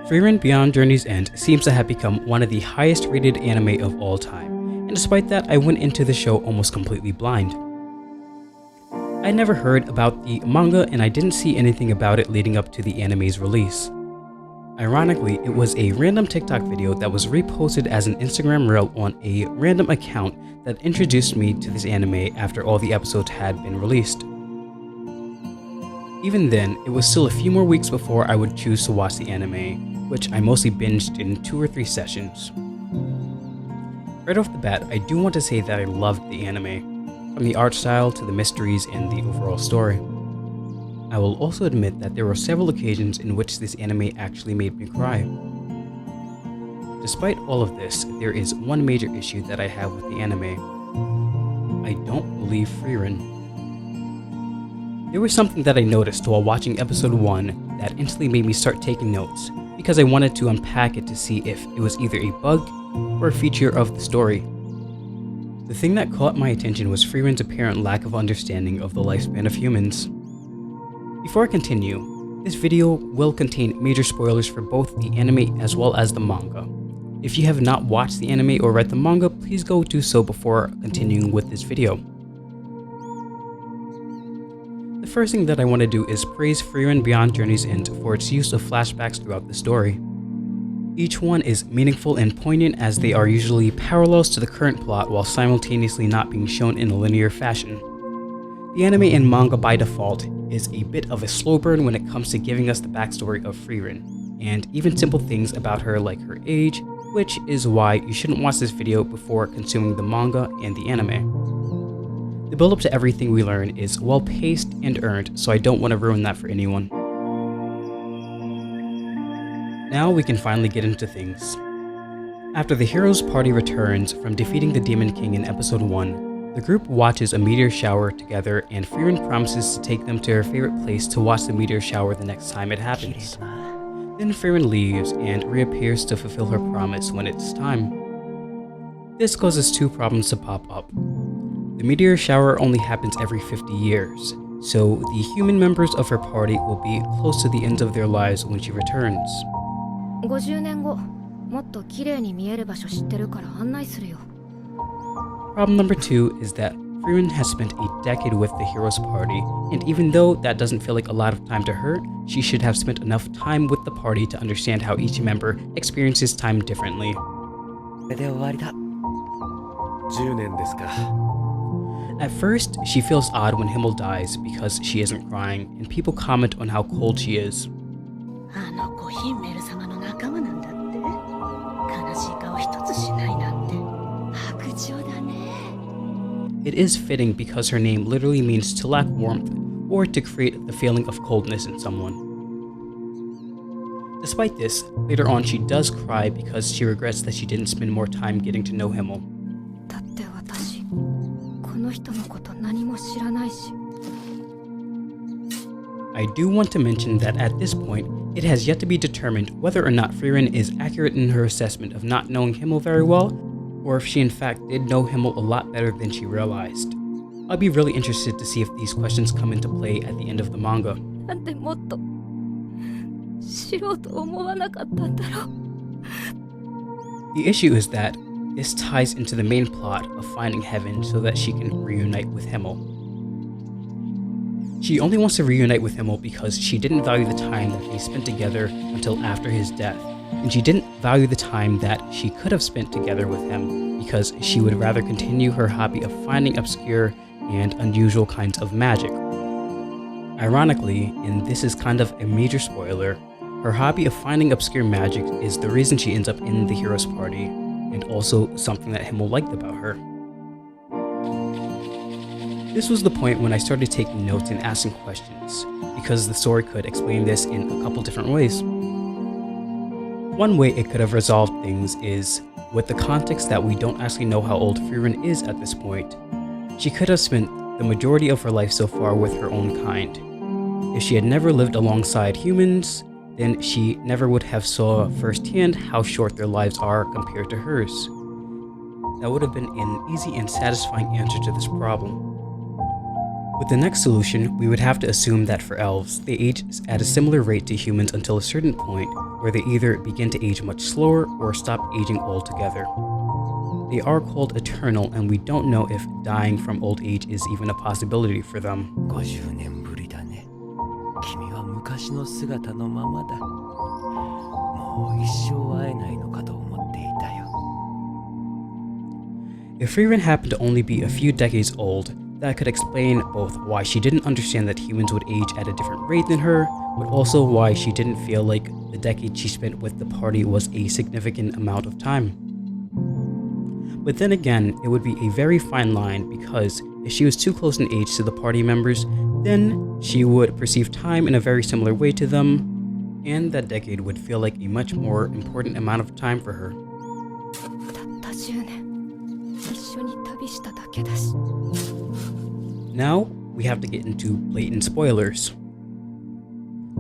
Frieren Beyond Journey's End seems to have become one of the highest rated anime of all time, and despite that, I went into the show almost completely blind. I never heard about the manga and I didn't see anything about it leading up to the anime's release. Ironically, it was a random TikTok video that was reposted as an Instagram reel on a random account that introduced me to this anime after all the episodes had been released. Even then, it was still a few more weeks before I would choose to watch the anime, which I mostly binged in 2 or 3 sessions. Right off the bat, I do want to say that I loved the anime, from the art style to the mysteries and the overall story. I will also admit that there were several occasions in which this anime actually made me cry. Despite all of this, there is one major issue that I have with the anime. I don't believe Frieren. There was something that I noticed while watching episode 1 that instantly made me start taking notes, because I wanted to unpack it to see if it was either a bug or a feature of the story. The thing that caught my attention was Frieren's apparent lack of understanding of the lifespan of humans. Before I continue, this video will contain major spoilers for both the anime as well as the manga. If you have not watched the anime or read the manga, please go do so before continuing with this video. The first thing that I want to do is praise Frieren Beyond Journey's End for its use of flashbacks throughout the story. Each one is meaningful and poignant as they are usually parallels to the current plot while simultaneously not being shown in a linear fashion. The anime and manga by default is a bit of a slow burn when it comes to giving us the backstory of Frieren, and even simple things about her like her age, which is why you shouldn't watch this video before consuming the manga and the anime. The build up to everything we learn is well paced and earned, so I don't want to ruin that for anyone. Now we can finally get into things. After the hero's party returns from defeating the Demon King in episode 1, the group watches a meteor shower together and Frieren promises to take them to her favorite place to watch the meteor shower the next time it happens. Then Frieren leaves and reappears to fulfill her promise when it's time. This causes 2 problems to pop up. The meteor shower only happens every 50 years, so the human members of her party will be close to the end of their lives when she returns. 50年後、もっと綺麗に見える場所知ってるから案内するよ。 Problem number 2 is that Frieren has spent a decade with the hero's party, and even though that doesn't feel like a lot of time to her, she should have spent enough time with the party to understand how each member experiences time differently. At first, she feels odd when Himmel dies because she isn't crying, and people comment on how cold she is. It is fitting because her name literally means to lack warmth or to create the feeling of coldness in someone. Despite this, later on she does cry because she regrets that she didn't spend more time getting to know Himmel. I do want to mention that at this point, it has yet to be determined whether or not Frieren is accurate in her assessment of not knowing Himmel very well, or if she in fact did know Himmel a lot better than she realized. I'll be really interested to see if these questions come into play at the end of the manga. The issue is that this ties into the main plot of finding heaven so that she can reunite with Himmel. She only wants to reunite with Himmel because she didn't value the time that they spent together until after his death. And she didn't value the time that she could have spent together with him because she would rather continue her hobby of finding obscure and unusual kinds of magic. Ironically, and this is kind of a major spoiler, her hobby of finding obscure magic is the reason she ends up in the hero's party, and also something that Himmel liked about her. This was the point when I started taking notes and asking questions, because the story could explain this in a couple different ways. One way it could have resolved things is, with the context that we don't actually know how old Frieren is at this point, she could have spent the majority of her life so far with her own kind. If she had never lived alongside humans, then she never would have saw firsthand how short their lives are compared to hers. That would have been an easy and satisfying answer to this problem. With the next solution, we would have to assume that for elves, they age at a similar rate to humans until a certain point where they either begin to age much slower or stop aging altogether. They are called eternal, and we don't know if dying from old age is even a possibility for them. 50年ぶりだね。君は昔の姿のままだ。もう一生会えないのかと思っていたよ。If Frieren happened to only be a few decades old, that could explain both why she didn't understand that humans would age at a different rate than her, but also why she didn't feel like the decade she spent with the party was a significant amount of time. But then again, it would be a very fine line because if she was too close in age to the party members, then she would perceive time in a very similar way to them, and that decade would feel like a much more important amount of time for her. たった10年一緒に旅しただけだし。 Now, we have to get into blatant spoilers.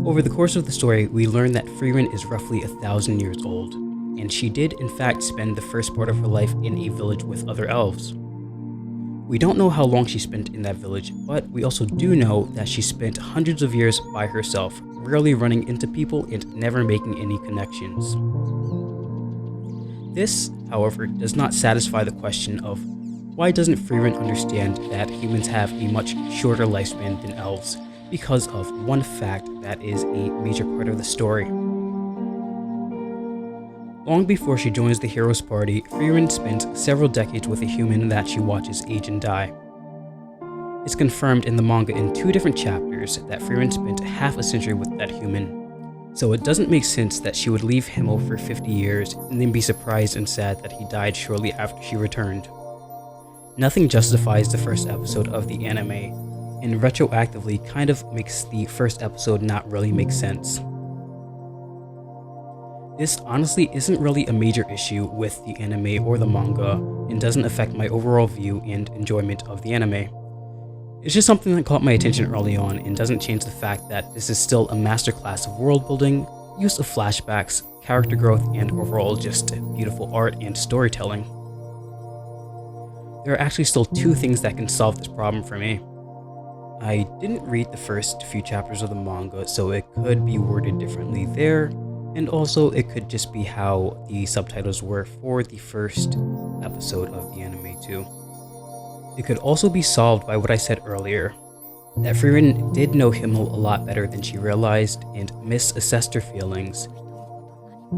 Over the course of the story, we learn that Frieren is roughly 1,000 years old, and she did in fact spend the first part of her life in a village with other elves. We don't know how long she spent in that village, but we also do know that she spent hundreds of years by herself, rarely running into people and never making any connections. This, however, does not satisfy the question of why doesn't Frieren understand that humans have a much shorter lifespan than elves because of one fact that is a major part of the story. Long before she joins the hero's party, Frieren spends several decades with a human that she watches age and die. It's confirmed in the manga in 2 different chapters that Frieren spent half a century with that human, so it doesn't make sense that she would leave Himmel for 50 years and then be surprised and sad that he died shortly after she returned. Nothing justifies the first episode of the anime, and retroactively kind of makes the first episode not really make sense. This honestly isn't really a major issue with the anime or the manga, and doesn't affect my overall view and enjoyment of the anime. It's just something that caught my attention early on and doesn't change the fact that this is still a masterclass of world building, use of flashbacks, character growth, and overall just beautiful art and storytelling. There are actually still 2 things that can solve this problem for me. I didn't read the first few chapters of the manga, so it could be worded differently there, and also it could just be how the subtitles were for the first episode of the anime too. It could also be solved by what I said earlier, that Frieren did know Himmel a lot better than she realized and misassessed her feelings.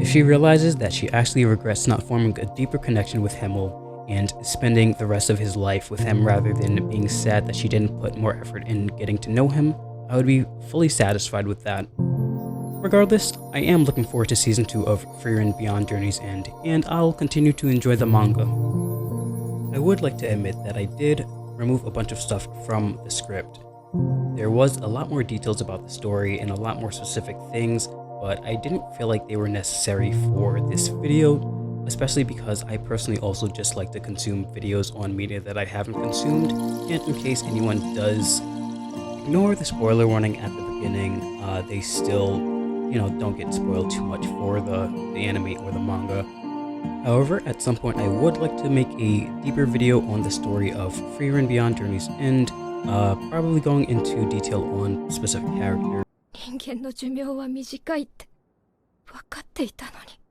If she realizes that she actually regrets not forming a deeper connection with Himmel and spending the rest of his life with him rather than being sad that she didn't put more effort in getting to know him, I would be fully satisfied with that. Regardless, I am looking forward to season 2 of Frieren Beyond Journey's End, and I'll continue to enjoy the manga. I would like to admit that I did remove a bunch of stuff from the script. There was a lot more details about the story and a lot more specific things, but I didn't feel like they were necessary for this video, especially because I personally also just like to consume videos on media that I haven't consumed, and in case anyone does ignore the spoiler warning at the beginning, they still, don't get spoiled too much for the anime or the manga. However, at some point I would like to make a deeper video on the story of Frieren Beyond Journey's End, probably going into detail on specific characters. 人間の寿命は短いって分かっていたのに。